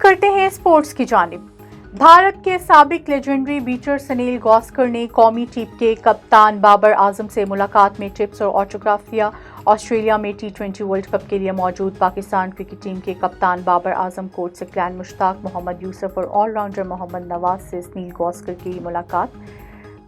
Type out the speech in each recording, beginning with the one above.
करते हैं स्पोर्ट्स की जानिब। भारत के साबिक लेजेंडरी बीटर सुनील गावस्कर ने कौमी टीम के कप्तान बाबर आजम से मुलाकात में टिप्स और ऑटोग्राफ लिया। ऑस्ट्रेलिया में T20 वर्ल्ड कप के लिए मौजूद पाकिस्तान क्रिकेट टीम के कप्तान बाबर आजम, कोच से ग्रैंड मुश्ताक, मोहम्मद यूसुफ और ऑलराउंडर मोहम्मद नवाज से सुनील गावस्कर की मुलाकात।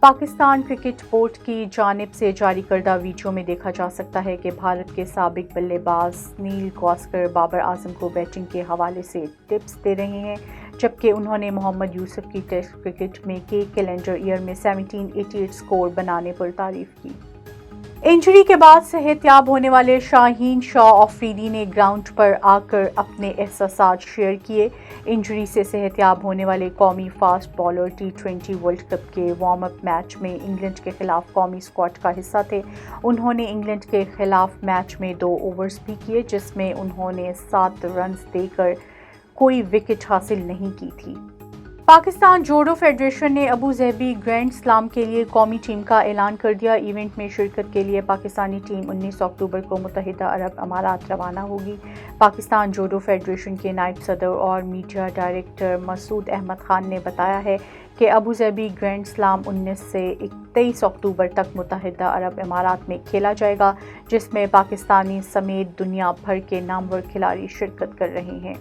पाकिस्तान क्रिकेट बोर्ड की जानिब से जारी करदा वीडियो में देखा जा सकता है कि भारत के साबिक बल्लेबाज सुनील गावस्कर बाबर आजम को बैटिंग के हवाले से टिप्स दे रहे हैं, जबकि उन्होंने मोहम्मद यूसुफ की टेस्ट क्रिकेट में के कैलेंडर ईयर में 1788 स्कोर बनाने पर तारीफ की। इंजरी के बाद सेहतयाब होने वाले शाहीन शाह अफरीदी ने ग्राउंड पर आकर अपने एहसासात शेयर किए। इंजरी से सेहतयाब होने वाले कौमी fast bowler T20 world cup के वार्म अप मैच में इंग्लैंड के खिलाफ कौमी स्क्वाड का हिस्सा थे। उन्होंने इंग्लैंड के खिलाफ मैच में 2 ओवर्स भी किए, जिसमें उन्होंने 7 रन्स देकर कोई विकेट हासिल नहीं की थी। पाकिस्तान जूडो फेडरेशन ने अबू ज़हबी ग्रैंड स्लाम के लिए कौमी टीम का ऐलान कर दिया। इवेंट में शिरकत के लिए पाकिस्तानी टीम 19 अक्टूबर को मुत्तहिदा अरब अमारात रवाना होगी। पाकिस्तान जूडो फेडरेशन के नायब सदर और मीडिया डायरेक्टर मसूद अहमद खान ने बताया है कि अबू ज़हबी ग्रैंड स्लाम 19 से 23 अक्टूबर तक मुत्तहिदा अरब अमारात में खेला जाएगा, जिसमें पाकिस्तानी समेत दुनिया भर के नामवर खिलाड़ी शिरकत कर रहे हैं।